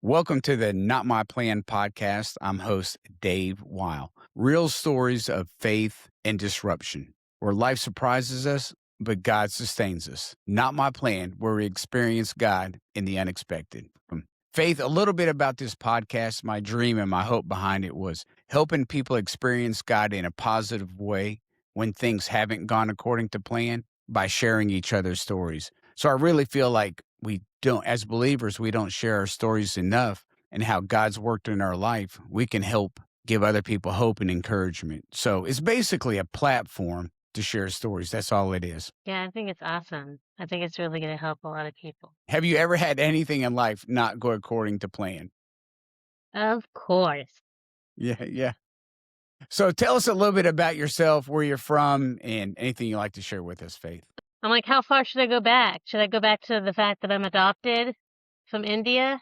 Welcome to the Not My Plan podcast. I'm host Dave Weill. Real stories of faith and disruption, where life surprises us, but God sustains us. Not My Plan, where we experience God in the unexpected. Faith, a little bit about this podcast. My dream and my hope behind it was helping people experience God in a positive way when things haven't gone according to plan by sharing each other's stories. So I really feel like as believers, we don't share our stories enough and how God's worked in our life. We can help give other people hope and encouragement. So it's basically a platform to share stories. That's all it is. Yeah, I think it's awesome. I think it's really gonna help a lot of people. Have you ever had anything in life not go according to plan? Of course. Yeah, yeah. So tell us a little bit about yourself, where you're from, and anything you like to share with us, Faith. I'm like, how far should I go back? Should I go back to the fact that I'm adopted from India?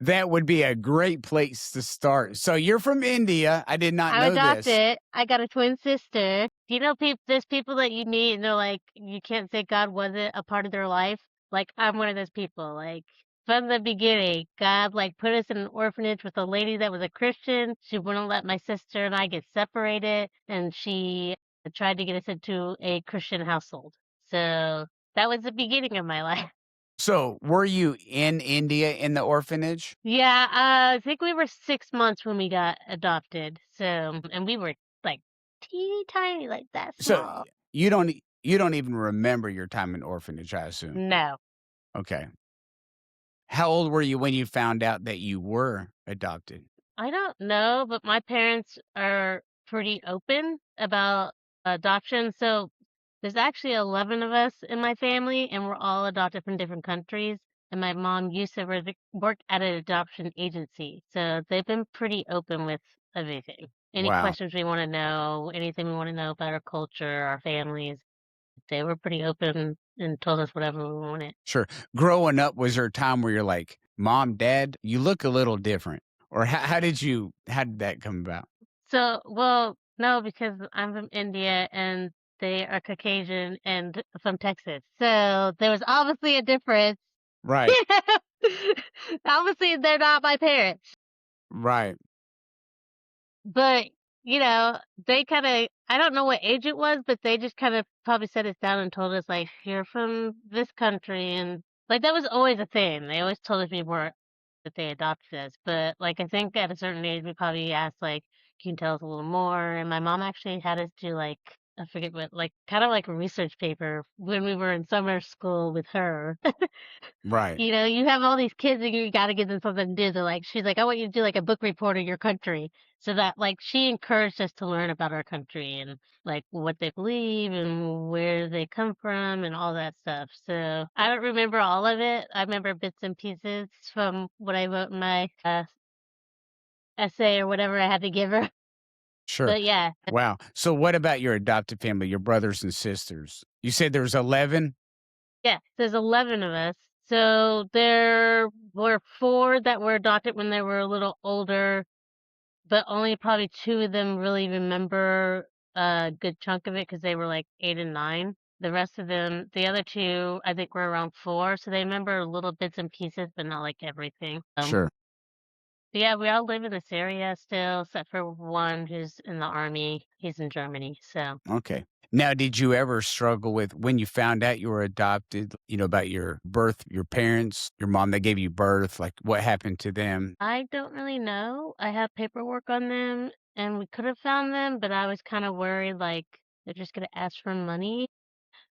That would be a great place to start. So you're from India. I did not I'm know this. adopted. I got a twin sister. You know, there's people that you meet and they're like, you can't say God wasn't a part of their life. Like, I'm one of those people. Like, from the beginning, God, like, put us in an orphanage with a lady that was a Christian. She wouldn't let my sister and I get separated, and she tried to get us into a Christian household. So that was the beginning of my life. So were you in India in the orphanage? Yeah, I think we were 6 months when we got adopted. So, and we were like teeny tiny, like that So small. you don't even remember your time in orphanage, I assume. No, Okay. How old were you when you found out that you were adopted? I don't know, but my parents are pretty open about adoption. So there's actually 11 of us in my family, and we're all adopted from different countries. And my mom used to work at an adoption agency. So they've been pretty open with everything. Any Wow. questions we want to know, anything we want to know about our culture, our families, they were pretty open and told us whatever we wanted. Sure. Growing up, was there a time where you're like, "Mom, Dad, you look a little different," or how did that come about? So, well, no, because I'm from India and they are Caucasian and from Texas. So there was obviously a difference. Right. Obviously, they're not my parents. Right. But, they kind of, I don't know what age it was, but they just kind of probably set us down and told us, like, you're from this country. And, like, that was always a thing. They always told us we weren't, that they adopted us. But, like, I think at a certain age, we probably asked, like, can you tell us a little more? And my mom actually had us do, like, I forget what, like, kind of like a research paper when we were in summer school with her. Right. You have all these kids and you gotta give them something to do. She's like, I want you to do like a book report of your country. So that like she encouraged us to learn about our country and like what they believe and where they come from and all that stuff. So I don't remember all of it. I remember bits and pieces from what I wrote in my essay or whatever I had to give her. Sure. But yeah, Wow. So what about your adopted family, your brothers and sisters? You said there was 11? yeah, there's 11 of us. So there were four that were adopted when they were a little older, but only probably 2 of them really remember a good chunk of it because they were, like, 8 and 9. The rest of them the other 2, I think, were around 4, so they remember little bits and pieces, but not, like, everything. Sure. But yeah, we all live in this area still, except for one who's in the army. He's in Germany, so Okay. Now, did you ever struggle with when you found out you were adopted, about your birth, your parents, your mom that gave you birth, like what happened to them? I don't really know. I have paperwork on them, and we could have found them, but I was kinda worried, like, they're just gonna ask for money.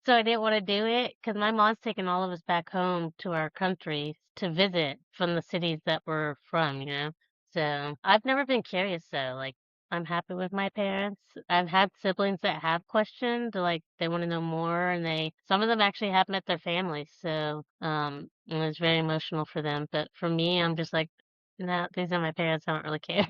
So I didn't wanna do it because my mom's taking all of us back home to our country to visit from the cities that we're from, you know? So, I've never been curious though, like, I'm happy with my parents. I've had siblings that have questioned, like, they wanna know more, and some of them actually have met their families, so, it was very emotional for them, but for me, I'm just like, "No, these are my parents, I don't really care."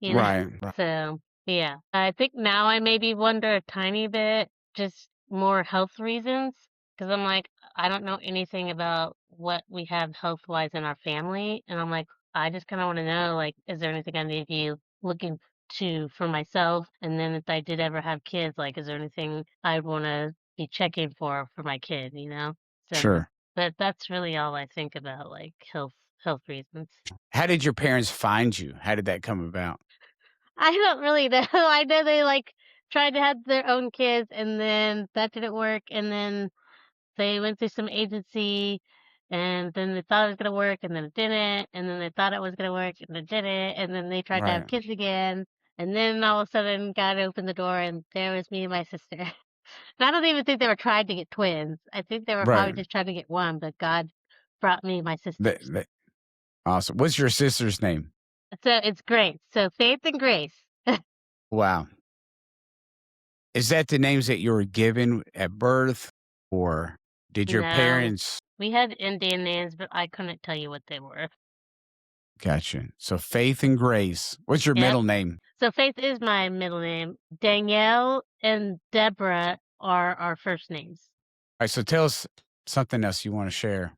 You know? Right. Right. So, yeah. I think now I maybe wonder a tiny bit, just more health reasons, because 'cause I'm like, I don't know anything about what we have health-wise in our family, and I'm like, I just kinda wanna know, like, is there anything I need to be looking to for myself? And then if I did ever have kids, like, is there anything I'd wanna be checking for my kid, you know? So, Sure. but that's really all I think about, like, health reasons. How did your parents find you? How did that come about? I don't really know. I know they, like, tried to have their own kids, and then that didn't work, and then they went through some agency, and then they thought it was gonna work, and then it didn't, and then they thought it was gonna work, and it didn't, and then they tried to have Right. kids again, and then all of a sudden God opened the door, and there was me and my sister. And I don't even think they were trying to get twins. I think they were probably Right. just trying to get one, but God brought me my That, sisters. that, awesome. What's your sister's name? So it's Grace. So Faith and Grace. Wow. Is that the names that you were given at birth, or did your No, parents? we had Indian names, but I couldn't tell you what they were. Gotcha. So Faith and Grace. What's your Yep. middle name? So Faith is my middle name. Danielle and Deborah are our first names. All right. So tell us something else you want to share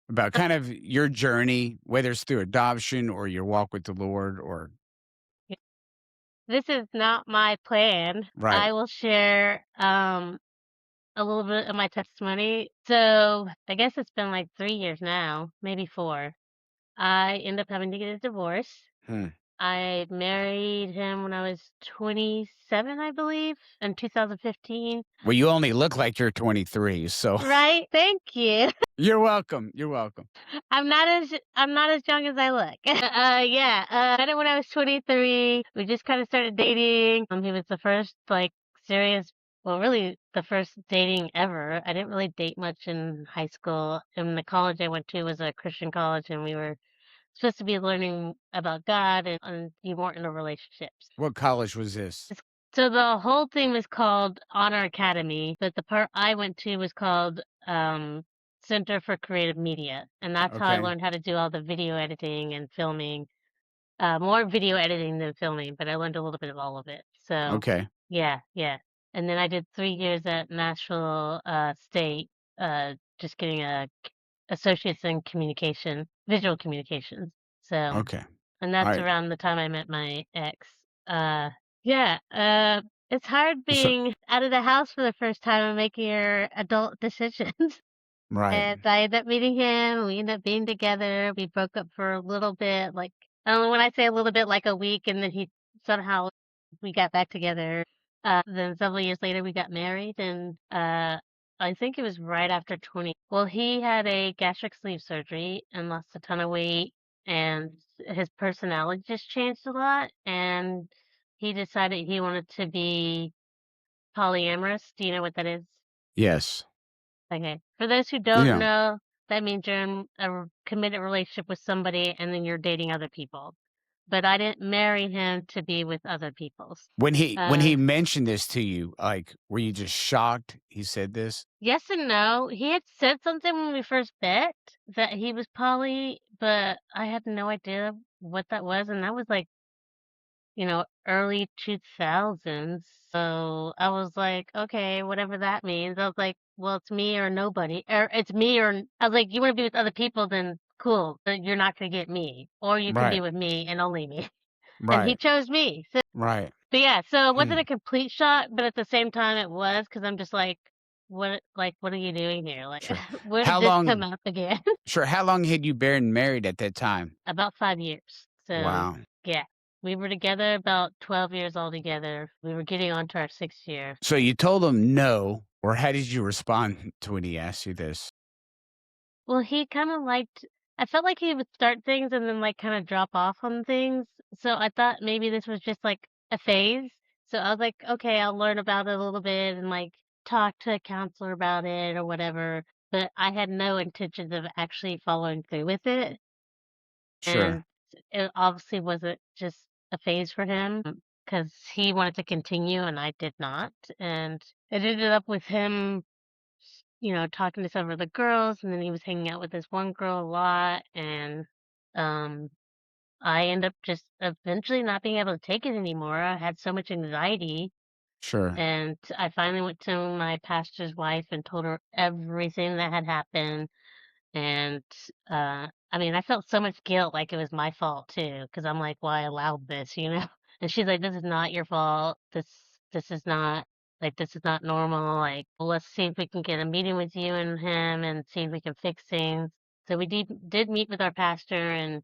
about Uh, kind of your journey, whether it's through adoption or your walk with the Lord, or yeah. This is not my plan. right. I will share a little bit of my testimony. So I guess it's been like 3 years now, maybe four. I end up having to get a divorce. Hmm. I married him when I was 27, I believe, in 2015. Well, you only look like you're 23, so Right? Thank you. you're welcome. You're welcome. I'm not as young as I look. Yeah. Met him when I was 23. We just kind of started dating. He was the first like serious, well, really the first dating ever. I didn't really date much in high school. And the college I went to was a Christian college, and we were supposed to be learning about God, and you weren't in a relationship. What college was this? So the whole thing was called Honor Academy, but the part I went to was called Center for Creative Media, and that's how I Okay. learned how to do all the video editing and filming. More video editing than filming, but I learned a little bit of all of it. So Okay. yeah, yeah. And then I did 3 years at Nashville State, just getting a associates in communication, visual communications. So, Okay. and All that's right. around the time I met my ex. Uh, yeah, it's hard So being out of the house for the first time and making your adult decisions. right. And I ended up meeting him. We ended up being together. We broke up for a little bit, like, I don't know, when I say a little bit, like a week, and then he somehow we got back together. Then several years later, we got married, and I think it was right after 20. Well, he had a gastric sleeve surgery and lost a ton of weight, and his personality just changed a lot. And he decided he wanted to be polyamorous. Do you know what that is? Yes. Okay. For those who don't Yeah. know, that means you're in a committed relationship with somebody and then you're dating other people. But I didn't marry him to be with other people. When he mentioned this to you, like, were you just shocked he said this? Yes and no. He had said something when we first met that he was poly, but I had no idea what that was. And that was like, early 2000s. So I was like, okay, whatever that means. I was like, well, it's me or nobody, or it's me or I was like, you want to be with other people, then cool, but you're not going to get me, or you can be Right. with me and only me. And he Right. chose me. So, Right. but yeah, so it wasn't Hmm. a complete shock, but at the same time, it was because I'm just like, what are you doing here? Like, Sure. where did How this come long up again? Sure, how long had you been married at that time? About 5 years. So Wow. yeah, we were together about 12 years altogether. We were getting on to our 6th year. So you told him no, or how did you respond to when he asked you this? Well, he kinda liked I felt like he would start things and then, like, kinda drop off on things, so I thought maybe this was just, like, a phase. So I was like, "Okay, I'll learn about it a little bit and, like, talk to a counselor about it or whatever," but I had no intentions of actually following through with it, Sure. and it obviously wasn't just a phase for him because he wanted to continue and I did not, and it ended up with him talking to some of the girls, and then he was hanging out with this one girl a lot, and um, I end up just eventually not being able to take it anymore. I had so much anxiety, Sure. and I finally went to my pastor's wife and told her everything that had happened. And I mean, I felt so much guilt, like it was my fault too, because I'm like, "Well, I allowed this?" And she's like, "This is not your fault. This is not this is not normal. Like, well, let's see if we can get a meeting with you and him and see if we can fix things." So we did meet with our pastor, and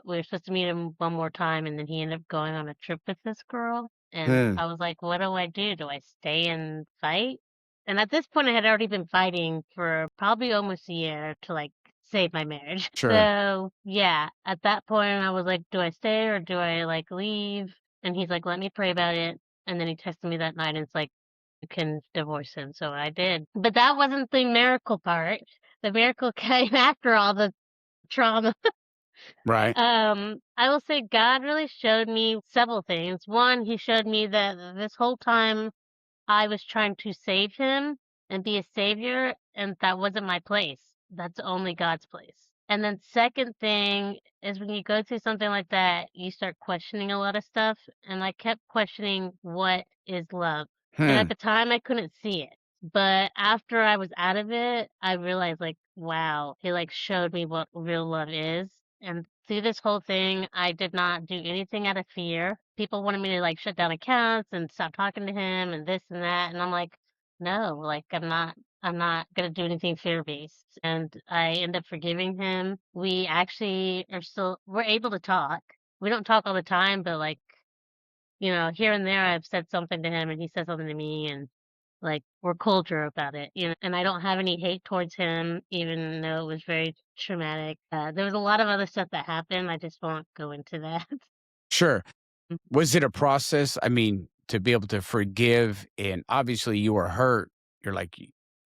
we were supposed to meet him one more time, and then he ended up going on a trip with this girl. And Hmm. I was like, what do I do? Do I stay and fight? And at this point, I had already been fighting for probably almost a year to like save my marriage. Sure. So yeah, at that point, I was like, do I stay or do I like leave? And he's like, let me pray about it. And then he texted me that night, and it's like, you can divorce him. So I did. But that wasn't the miracle part. The miracle came after all the trauma. Right. I will say God really showed me several things. One, he showed me that this whole time I was trying to save him and be a savior, and that wasn't my place. That's only God's place. And then second thing is when you go through something like that, you start questioning a lot of stuff, and I kept questioning what is love. And at Hmm. the time I couldn't see it. But after I was out of it, I realized like, wow, he like showed me what real love is. And through this whole thing, I did not do anything out of fear. People wanted me to like shut down accounts and stop talking to him and this and that. And I'm like, no, like I'm not gonna do anything fear-based. And I end up forgiving him. We actually we're able to talk. We don't talk all the time, but like, here and there I've said something to him and he said something to me, and like we're cordial about it. And I don't have any hate towards him, even though it was very traumatic. There was a lot of other stuff that happened. I just won't go into that. Sure. Was it a process? I mean, to be able to forgive, and obviously you were hurt. You're like,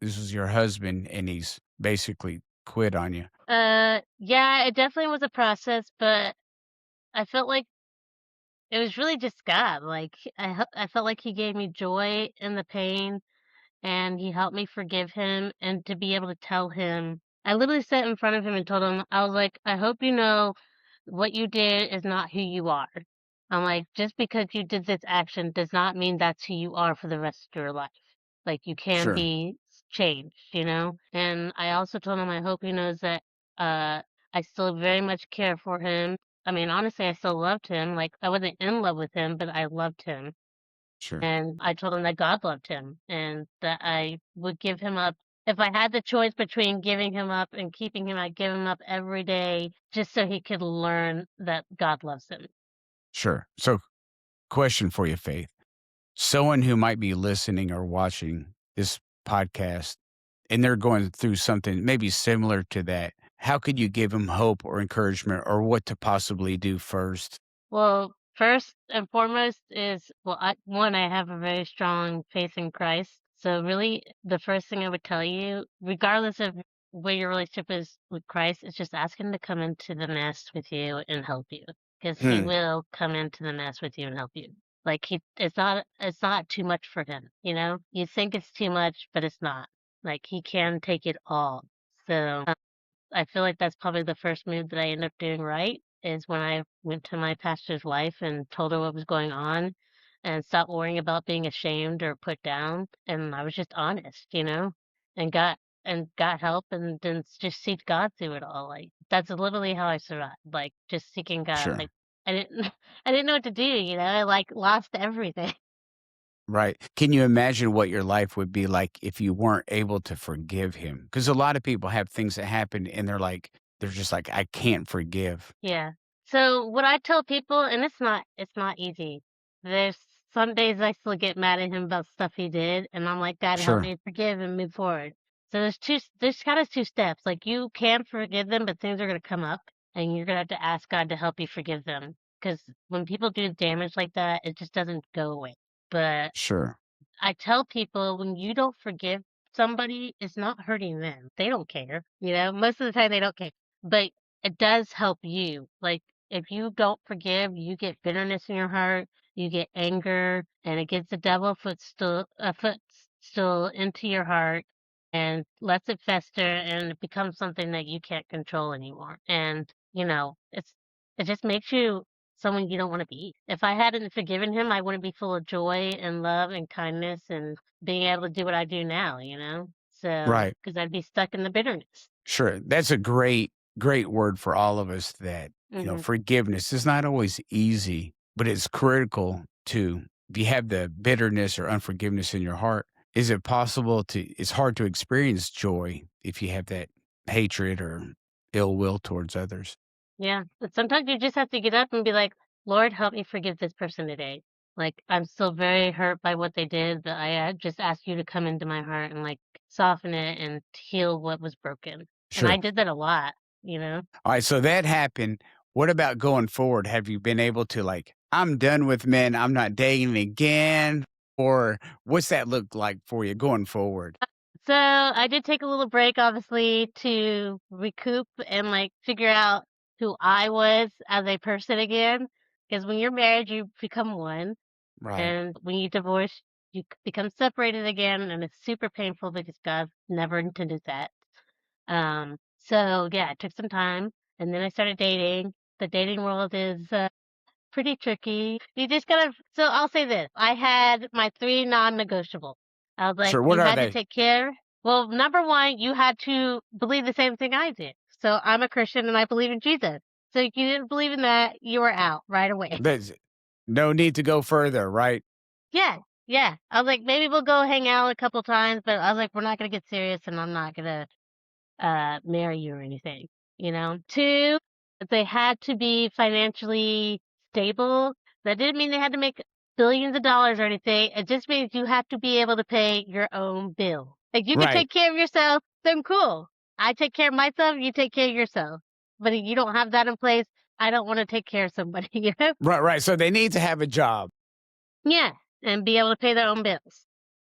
this was your husband, and he's basically quit on you. Yeah, it definitely was a process, but I felt like it was really just God. Like I felt like He gave me joy in the pain, and He helped me forgive him, and to be able to tell him. I literally sat in front of him and told him, I was like, I hope you know what you did is not who you are. I'm like, just because you did this action does not mean that's who you are for the rest of your life. Like you can Sure. be changed. And I also told him I hope he knows that uh I still very much care for him. I mean, honestly, I still loved him. Like I wasn't in love with him, but I loved him. Sure. And I told him that God loved him and that I would give him up. If I had the choice between giving him up and keeping him, I'd give him up every day just so he could learn that God loves him. Sure. So, question for you, Faith. Someone who might be listening or watching this podcast, and they're going through something maybe similar to that, how could you give them hope or encouragement, or what to possibly do first? Well, first and foremost is, well, I have a very strong faith in Christ. So really, the first thing I would tell you, regardless of where your relationship is with Christ, is just ask him to come into the mess with you and help you, because he Hmm. will come into the mess with you and help you. Like it's not too much for him, you know? You think it's too much, but it's not. Like he can take it all. So I feel like that's probably the first move that I ended up doing right, is when I went to my pastor's wife and told her what was going on and stopped worrying about being ashamed or put down. And I was just honest, and got help, and then just seeked God through it all. Like that's literally how I survived. Like just seeking God. Sure. Like I didn't I didn't know what to do. I like lost everything. Right. Can you imagine what your life would be like if you weren't able to forgive him? Because a lot of people have things that happen and they're just like, I can't forgive. Yeah. So what I tell people, and it's not easy. There's some days I still get mad at him about stuff he did, and I'm like, God, help Sure. me forgive and move forward. So there's kind of two steps. Like you can forgive them, but things are gonna come up, and you're gonna have to ask God to help you forgive them. Because when people do damage like that, it just doesn't go away. But Sure. I tell people when you don't forgive somebody, it's not hurting them. They don't care. Most of the time they don't care. But it does help you. Like if you don't forgive, you get bitterness in your heart, you get anger, and it gets the devil a footstool into your heart and lets it fester, and it becomes something that you can't control anymore. And it just makes you someone you don't wanna be. If I hadn't forgiven him, I wouldn't be full of joy and love and kindness and being able to do what I do now? So, Right. because 'cause I'd be stuck in the bitterness. Sure. That's a great word for all of us that, Mhm. forgiveness is not always easy, but it's critical to, if you have the bitterness or unforgiveness in your heart, is it possible it's hard to experience joy if you have that hatred or ill will towards others. Yeah, but sometimes you just have to get up and be like, "Lord, help me forgive this person today. Like, I'm still very hurt by what they did, but I just ask you to come into my heart and, like, soften it and heal what was broken." And I Sure. did that a lot, you know? All right, so that happened. What about going forward? Have you been able to like, I'm done with men, I'm not dating again? Or what's that look like for you going forward? So, I did take a little break, obviously, to recoup and, like, figure out who I was as a person again. Because when you're married, you become one. Right. And when you divorce, you become separated again, and it's super painful because God never intended that. So yeah, it took some time, and then I started dating. The dating world is pretty tricky. You just gotta. So I'll say this: I had my three non-negotiables. I was like, Sure. What you are had to they? take care. Well, number one, you had to believe the same thing I did. So I'm a Christian and I believe in Jesus. So if you didn't believe in that, you were out right away. There's no need to go further, right? Yeah, yeah. I was like, "Maybe we'll go hang out a couple times," but I was like, "We're not gonna get serious, and I'm not gonna, marry you or anything," you know? 2, they had to be financially stable. That didn't mean they had to make billions of dollars or anything. It just means you have to be able to pay your own bill. Like, you can Right. take care of yourself, then cool. I take care of myself, you take care of yourself. But if you don't have that in place, I don't wanna take care of somebody, you know? Right. Right. So they need to have a job. Yeah, and be able to pay their own bills.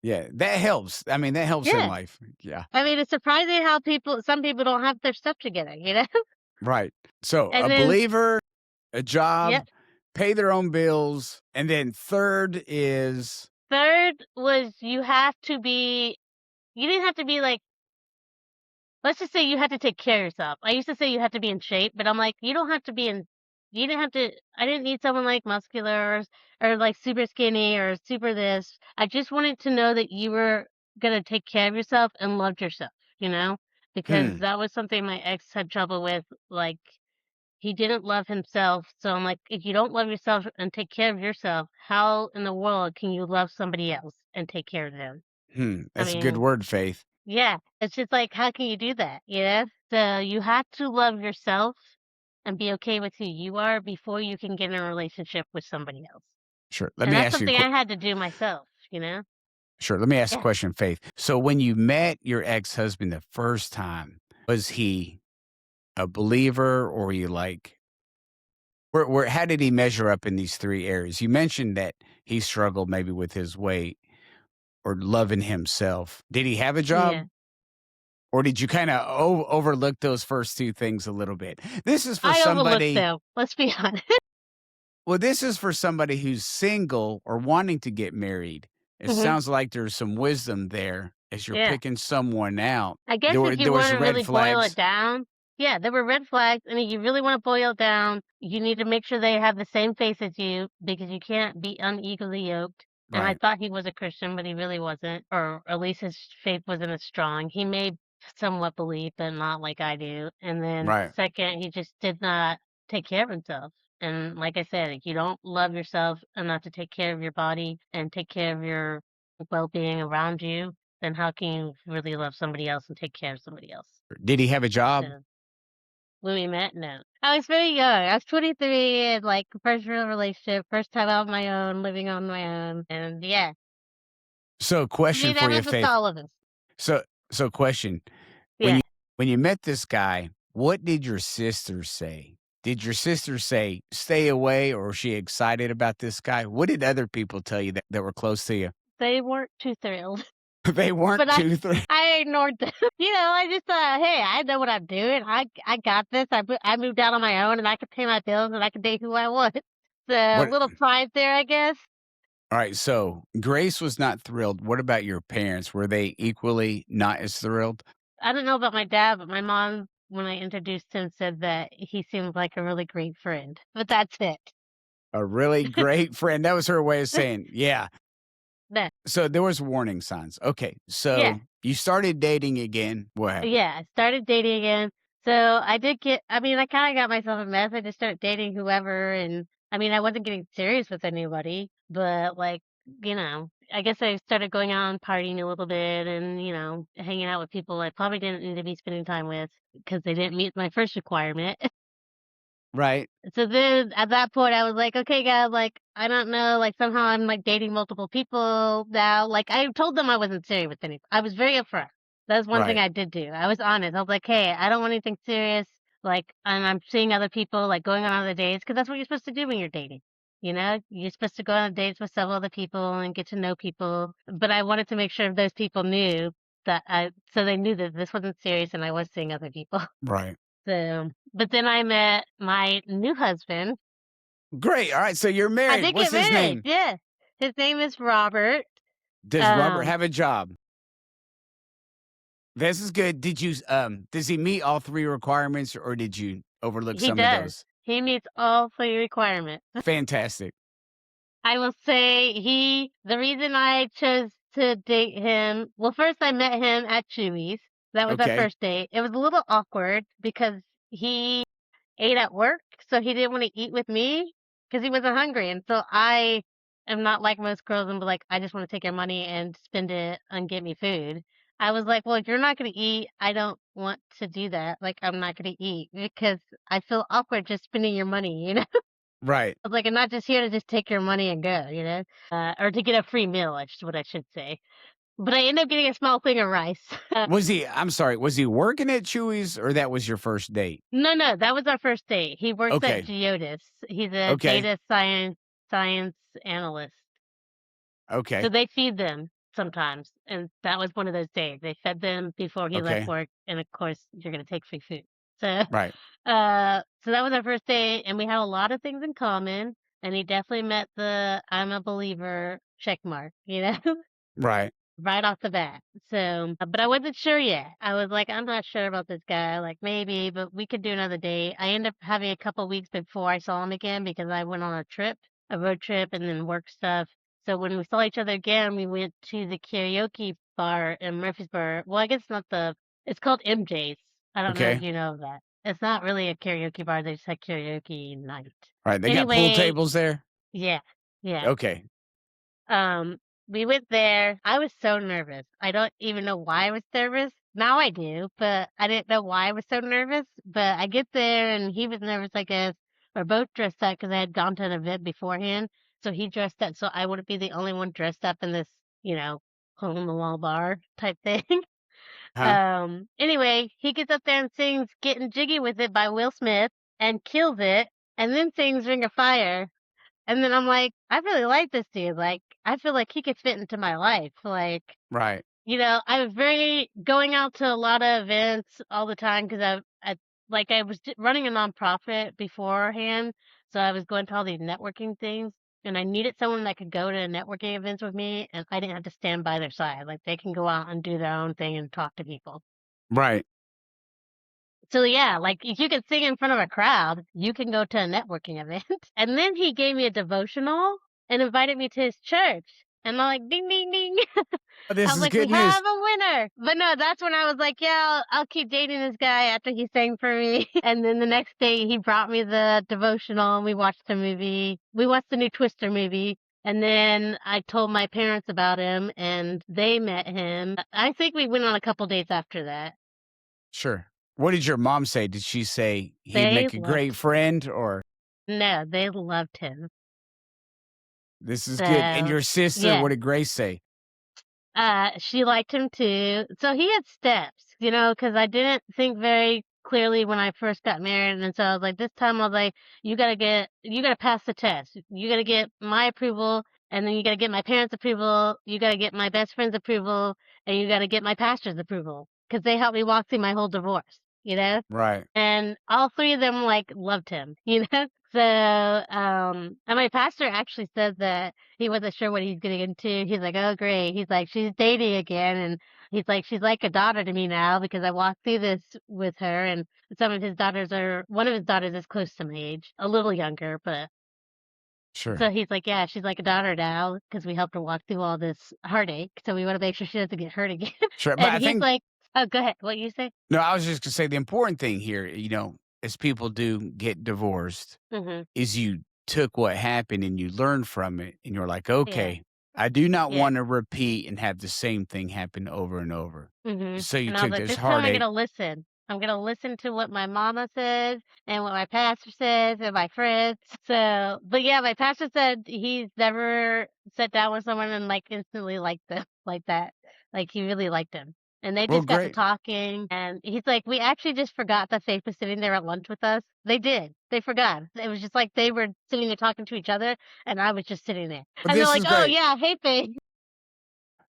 Yeah. That helps. I mean, that helps in Yeah. life. Yeah. I mean, it's surprising how some people don't have their stuff together, you know? Right. So And a then believer, a yep. job, pay their own bills. And then third is 3rd was you didn't have to be like let's just say you had to take care of yourself. I used to say you had to be in shape, but I'm like, you don't have to be in you didn't have to I didn't need someone like muscular or like super skinny or super this. I just wanted to know that you were gonna take care of yourself and loved yourself, you know? Because hmm. that was something my ex had trouble with, like he didn't love himself, so I'm like, if you don't love yourself and take care of yourself, how in the world can you love somebody else and take care of them? Hmm. I That's a good mean, word, Faith. yeah, it's just like, how can you do that? You know? So you have to love yourself and be okay with who you are before you can get in a relationship with somebody else. Sure. Let And me that's ask you a something I had to do myself, you know? Sure. Let me ask a Yeah. question, Faith. So when you met your ex-husband the first time, was he a believer or were you like where how did he measure up in these three areas? You mentioned that he struggled maybe with his weight or loving himself. Did he have a job? Yeah. Or did you kind of overlook those first two things a little bit? This is for I overlooked somebody them. Let's be honest. Well, this is for somebody who's single or wanting to get married. It hmm sounds like there's some wisdom there as you're Yeah. picking someone out. I guess There were if you there was wanna red really boil it flags. down yeah, there were red flags, and if you really wanna boil it down, you need to make sure they have the same faith as you because you can't be unequally yoked, and I Right, thought he was a Christian, but he really wasn't, or at least his faith wasn't as strong. He may somewhat believe, but not like I do, and then right. 2nd, he just did not take care of himself, and like I said, if you don't love yourself enough to take care of your body and take care of your well-being around you, then how can you really love somebody else and take care of somebody else? Did he have a job? So, when we met, no. I was very young. I was 23 and like first real relationship, first time out on my own, living on my own. And yeah, So, I question mean, for that you, happens to Faith. all of us. So, question. When Yeah. you met this guy, what did your sister say? Did your sister say, "Stay away," or was she excited about this guy? What did other people tell you that were close to you? They weren't too thrilled, They weren't but too thrilled. I ignored them. I just thought, hey, I know what I'm doing. I got this. I moved out on my own and I could pay my bills and I could date who I want. So a What little pride there, I guess. Alright, so Grace was not thrilled. What about your parents? Were they equally not as thrilled? I don't know about my dad, but my mom, when I introduced him, said that he seemed like a really great friend. But that's it. A really great friend. That was her way of saying, "Yeah." No. So there was warning signs. Okay, Yeah. so you started dating again. What happened? Yeah. I started dating again. So I mean, I kind of got myself a mess. I just started dating whoever. And I mean, I wasn't getting serious with anybody, but like I guess I started going out and partying a little bit and, hanging out with people I probably didn't need to be spending time with because they didn't meet my first requirement. Right. So then at that point, I was like, okay, God, like, I don't know, like, somehow I'm like dating multiple people now. Like, I told them I wasn't serious with anything. I was very upfront. That's one thing Right. I did do. I was honest. I was like, hey, I don't want anything serious. Like, and I'm seeing other people, like, going on other dates, because that's what you're supposed to do when you're dating. You're supposed to go on dates with several other people and get to know people. But I wanted to make sure those people knew so they knew that this wasn't serious and I was seeing other people. Right. So, but then I met my new husband. Great. All right. So you're I married. did What's get his married, name? yeah. His name is Robert. Does Robert Um, have a job? This is good. Does he meet all three requirements or did you overlook he some of does. those? He meets all 3 requirements. Fantastic. I will say the reason I chose to date him, well, first I met him at Chewy's. That was our Okay. first date. It was a little awkward because he ate at work, so he didn't wanna eat with me because he wasn't hungry, and so I am not like most girls and be like, "I just wanna take your money and spend it and get me food." I was like, "Well, if you're not gonna eat, I don't want to do that, like, I'm not gonna eat because I feel awkward just spending your money," you know? Right. I was like, "I'm not just here to just take your money and go," or to get a free meal, is what I should say. But I ended up getting a small thing of rice. I'm sorry, was he working at Chewy's or that was your first date? No, no, that was our first date. He works at Okay. Geodis. He's a Okay. data science analyst. So Okay. they feed them sometimes, and that was one of those days. They fed them before he left Okay. work, and of course, you're gonna take free food. So, Right. so that was our first date, and we had a lot of things in common. And he definitely met the "I'm a believer" check mark, Right. right off the bat. So, but I wasn't sure yet. I was like, I'm not sure about this guy. Like maybe, but we could do another date. I ended up having a couple weeks before I saw him again because I went on a road trip, and then work stuff. So when we saw each other again, we went to the karaoke bar in Murfreesboro. Well, I guess not it's called MJ's. I don't know if Okay. you know of that. It's not really a karaoke bar. They just had karaoke night. Right. They got pool Anyway, tables there? yeah, yeah. Okay. Um, we went there. I was so nervous. I don't even know why I was nervous. Now I do, but I didn't know why I was so nervous. But I get there and he was nervous, I guess. We're both dressed up because I had gone to an event beforehand. So he dressed up so I wouldn't be the only one dressed up in this, you know, hole in the wall bar type thing. Huh? Anyway, he gets up there and sings Getting Jiggy with It by Will Smith and kills it and then sings Ring of Fire. And then I'm like, I really like this dude. Like, I feel like he could fit into my life. Like, Right. I was very going out to a lot of events all the time because I was running a nonprofit beforehand. So I was going to all these networking things and I needed someone that could go to networking events with me and I didn't have to stand by their side. Like, they can go out and do their own thing and talk to people. Right. So yeah, like if you can sing in front of a crowd, you can go to a networking event. And then he gave me a devotional and invited me to his church. And I'm like, ding, ding, ding. Oh, I this was is like, we good news. have a winner. But no, that's when I was like, yeah, I'll keep dating this guy after he sang for me. And then the next day he brought me the devotional and we watched the movie. We watched the new Twister movie. And then I told my parents about him and they met him. I think we went on a couple dates after that. Sure. What did your mom say? Did she say he'd They make a great loved friend or No, they loved him. this is good? And So, your sister, yeah, what did Grace say? she liked him too. So he had steps, because I didn't think very clearly when I first got married, and so I was like, this time I was like, you gotta pass the test. You gotta get my approval, and then you gotta get my parents' approval. You gotta get my best friend's approval, and you gotta get my pastor's approval, because they helped me walk through my whole divorce. You know. Right. And all 3 of them, like, loved him, you know? So, and my pastor actually said that he wasn't sure what he's getting into. He's like, "Oh, great." He's like, "She's dating again," and he's like, "She's like a daughter to me now because I walked through this with her." And one of his daughters is close to my age, a little younger, but Sure. so he's like, "Yeah, she's like a daughter now because we helped her walk through all this heartache, so we wanna make sure she doesn't get hurt again." Sure. But And I he's think like, "Oh, go ahead. What you say?" no, I was just gonna say the important thing here, as people do get divorced, Mhm. is you took what happened and you learned from it and you're like, Yeah. okay. I do not Yeah. wanna repeat and have the same thing happen over and over. So you And I was took like, this "This time I'm heartache. gonna listen. I'm gonna listen to what my mama says and what my pastor says and my friends." So but yeah, my pastor said he's never sat down with someone and, like, instantly liked them like that. Like, he really liked them. And they Well, just got to great. talking, and he's like, "We actually just forgot that Faith was sitting there at lunch with us." They did. They forgot. It was just like they were sitting there talking to each other, and I was just sitting there. Well, And they're this like, is "Oh, great. yeah, hey, Faith."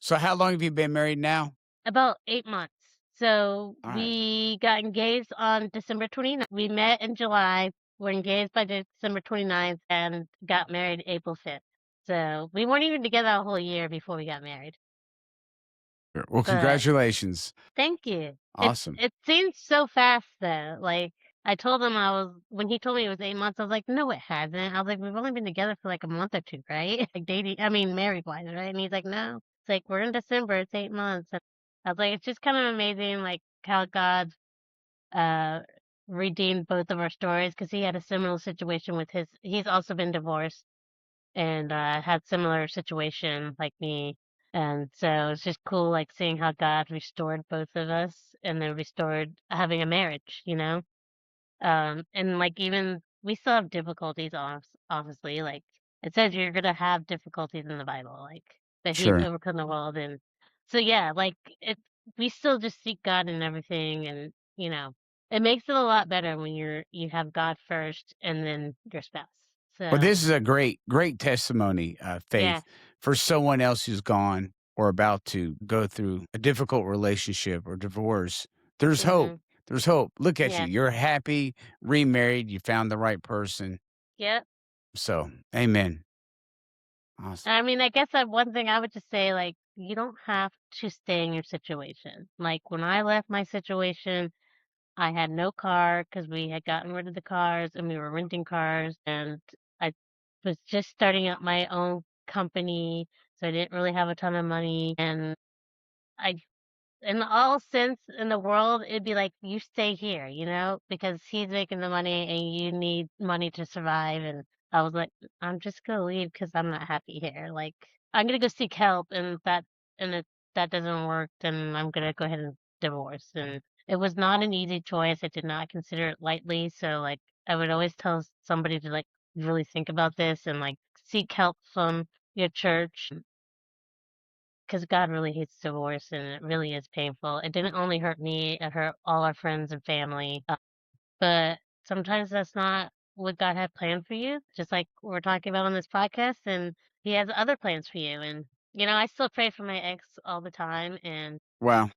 So how long have you been married now? About 8 months. So, Alright. we got engaged on December 29th. We met in July, were engaged by December 29th, and got married April 5th. So, we weren't even together a whole year before we got married. Well, But congratulations. thank you. Awesome. It seems so fast, though. Like, I told him I was when he told me it was 8 months, I was like, "No, it hasn't." I was like, "We've only been together for, like, a month or 2, right?" Like, married-wise, right? And he's like, "No." It's like, "We're in December, it's 8 months." And I was like, "It's just kind of amazing, like, how God, uh, redeemed both of our stories because he had a similar situation with his he's also been divorced and, had similar situation like me, and so it's just cool, like, seeing how God restored both of us and then restored having a marriage, you know? And, like, even we still have difficulties, obviously, like, it says you're gonna have difficulties in the Bible, like, that He's Sure. overcome the world, and so, yeah, like, we still just seek God in everything, and, it makes it a lot better when you have God first and then your spouse. Well, So, this is a great, great testimony, yeah. Faith, for someone else who's gone or about to go through a difficult relationship or divorce. There's hope. Mhm. There's hope. Look at you. Yeah. You're happy, remarried. You found the right person. Yep. So, amen. Awesome. I mean, I guess that one thing I would just say, like, you don't have to stay in your situation. Like, when I left my situation, I had no car because we had gotten rid of the cars and we were renting cars, and I was just starting up my own company, so I didn't really have a ton of money, and I in all sense in the world, it'd be like, "You stay here," because he's making the money and you need money to survive, and I was like, "I'm just gonna leave because 'cause I'm not happy here." Like, I'm gonna go seek help, and if that doesn't work, then I'm gonna go ahead and divorce, and it was not an easy choice, I did not consider it lightly, so, like, I would always tell somebody to, like, really think about this and, like, seek help from your church. Because God really hates divorce, and it really is painful. It didn't only hurt me, it hurt all our friends and family. But sometimes that's not what God had planned for you, just like we're talking about on this podcast, and He has other plans for you. And, I still pray for my ex all the time, and Wow.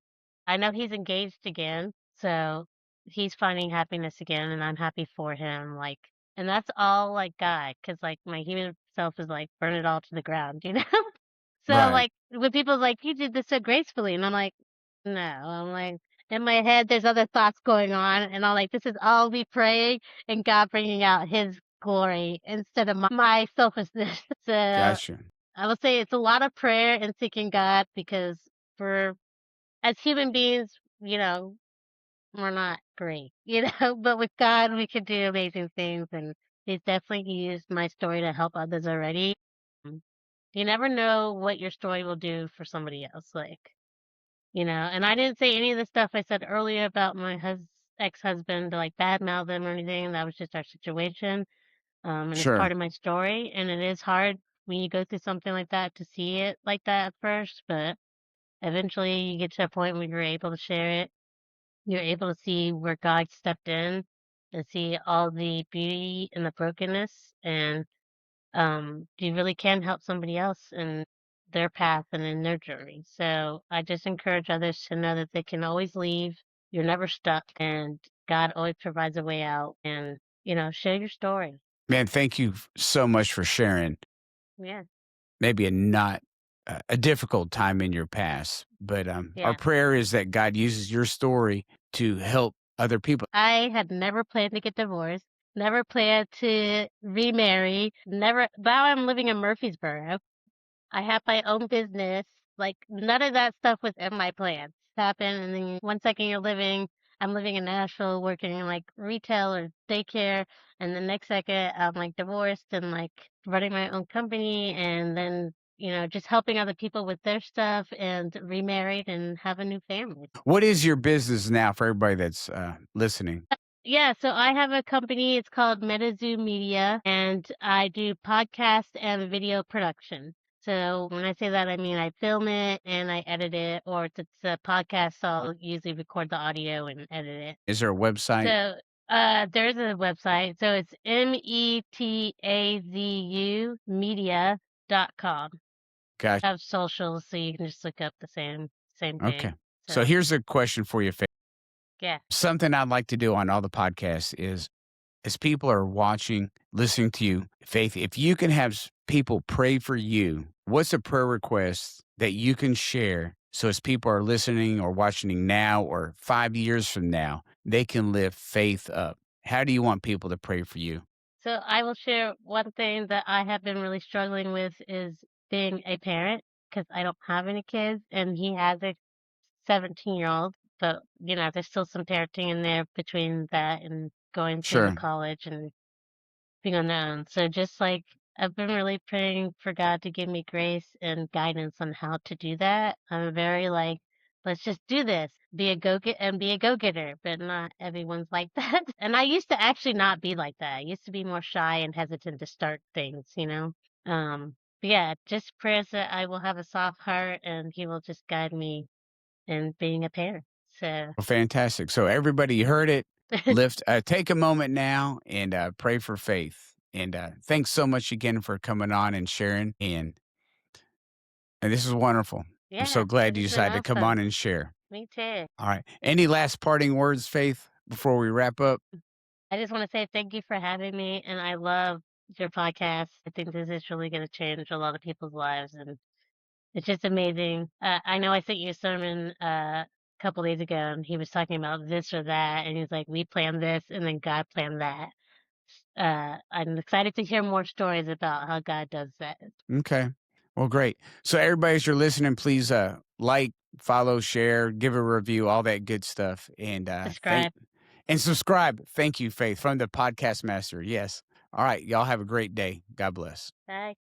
I know he's engaged again, so he's finding happiness again, and I'm happy for him. Like, and that's all like God, because like my human self is like, burn it all to the ground. So, Right. like, when people's like, "You did this so gracefully," and I'm like, "No." I'm like, in my head, there's other thoughts going on, and I'm like, "This is all me praying and God bringing out His glory instead of my selfishness." So, Gotcha. I would say it's a lot of prayer and seeking God because for as human beings, we're not great, but with God, we can do amazing things, and He's definitely used my story to help others already. Mm. You never know what your story will do for somebody else, and I didn't say any of the stuff I said earlier about my ex-husband to, like, badmouth him or anything. That was just our situation, and it's Sure. part of my story, and it is hard when you go through something like that to see it like that at first, but eventually you get to a point where you're able to share it. You're able to see where God stepped in and see all the beauty and the brokenness, and you really can help somebody else in their path and in their journey. So I just encourage others to know that they can always leave. You're never stuck, and God always provides a way out. And share your story. Man, thank you so much for sharing. Yeah, Maybe a not a difficult time in your past, but our yeah. prayer is that God uses your story to help other people. I had never planned to get divorced. Never planned to remarry. Never. Now I'm living in Murfreesboro. I have my own business. Like, none of that stuff was in my plans. Happen, and then one second I'm living in Nashville working in like retail or daycare, and the next second I'm like divorced and like running my own company, and then just helping other people with their stuff and remarried and have a new family. What is your business now for everybody that's listening? Yeah, so I have a company, it's called MetaZoo Media, and I do podcast and video production. So when I say that, I mean I film it and I edit it, or if it's a podcast, I'll usually record the audio and edit it. Is there a website? So there's a website. So it's metazu media.com. Gotcha. Have socials, so you can just look up the same Okay. thing. So So here's a question for you. yeah. Something I'd like to do on all the podcasts is as people are watching, listening to you, Faith, if you can have people pray for you, what's a prayer request that you can share so as people are listening or watching now or 5 years from now, they can lift faith up? How do you want people to pray for you? So I will share one thing that I have been really struggling with is being a parent because I don't have any kids and he has a 17-year-old, but there's still some parenting in there between that and going through to Sure. college and being on their own. So just like I've been really praying for God to give me grace and guidance on how to do that. I'm very like, let's just do this. Be a go-getter, but not everyone's like that. And I used to actually not be like that. I used to be more shy and hesitant to start things. But yeah, just prayers that I will have a soft heart and he will just guide me in being a parent. So Well, fantastic. So everybody heard it. Take a moment now and pray for faith. And thanks so much again for coming on and sharing. And this is wonderful. I'm so yeah, glad this you has been decided to come on awesome. and share. Me too. All right. Any last parting words, Faith, before we wrap up? I just want to say thank you for having me, and I love your podcast. I think this is really going to change a lot of people's lives, and it's just amazing. I know I sent you a sermon a couple days ago, and he was talking about this or that, and he's like, "We planned this, and then God planned that." I'm excited to hear more stories about how God does that. Okay. Well, great. So, everybody, as you're listening, please like, follow, share, give a review, all that good stuff. And Subscribe. subscribe. Thank you, Faith, from the podcast master. Yes. All right. Y'all have a great day. God bless. Bye.